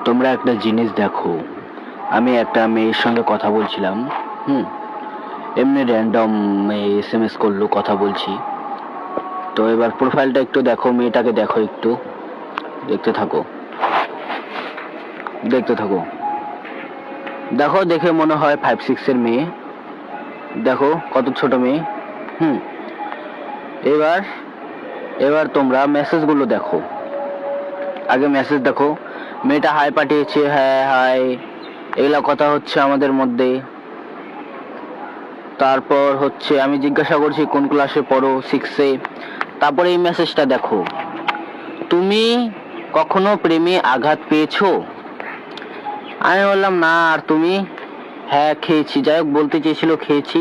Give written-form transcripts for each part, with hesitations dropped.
তোমরা একটা জিনিস দেখো, আমি একটা মেয়ের সঙ্গে কথা বলছিলাম। এমনি র্যান্ডম SMS করলো, কথা বলছি। তো এবার প্রোফাইলটা একটু দেখো, মেয়েটাকে দেখো, একটু দেখতে থাকো দেখতে থাকো। দেখো, দেখে মনে হয় 5-6 এর মেয়ে। দেখো কত ছোট মেয়ে। এবার এবার তোমরা মেসেজগুলো দেখো। আগে মেসেজ দেখো। মেয়েটা হাই পাঠিয়েছে, হ্যাঁ হাই, এগুলা কথা হচ্ছে আমাদের মধ্যে। তারপর হচ্ছে আমি জিজ্ঞাসা করছি কোন ক্লাসে পড়ো, 6-এ। তারপরে এই মেসেজটা দেখো, তুমি কখনো প্রেমে আঘাত পেয়েছো? আমি বললাম না। আর তুমি? হ্যাঁ খেয়েছি। যাই হোক, বলতে চেয়েছিল খেয়েছি,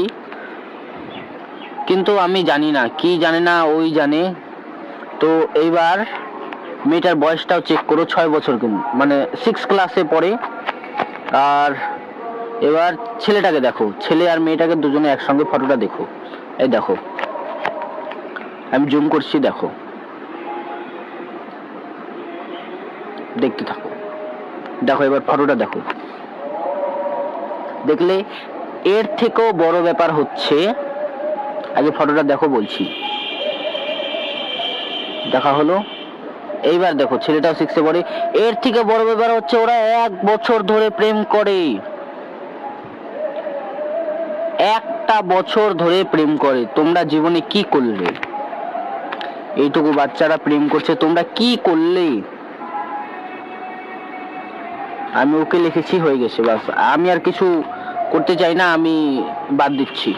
কিন্তু আমি জানি না, কি জানে না ওই জানে। তো এইবার মেয়েটার বয়সটাও চেক করো, 6 বছর, মানে 6 ক্লাসে পড়ে। আর এবার ছেলেটাকে দেখো, ছেলে আর মেয়েটাকে দুজনে একসঙ্গে ফটোটা দেখো। এই দেখো, আমি জুম করছি, দেখো, দেখতে থাকো। দেখো এবার ফটোটা দেখো। দেখলে এর থেকেও বড় ব্যাপার হচ্ছে, আগে ফটোটা দেখো বলছি। দেখা হলো। এইবার দেখো, ছেলেটাও 6-এ পড়ে। এর থেকে বড় ব্যাপার হচ্ছে ওরা 1 বছর ধরে প্রেম করে। 1টা বছর ধরে প্রেম করে। তোমরা জীবনে কি করলে? এইটুকু বাচ্চারা প্রেম করছে, তোমরা কি করলে? আমি ওকে লিখেছি, হয়ে গেছে, বাস। আমি আর কিছু করতে চাই না, আমি বাদ দিচ্ছি।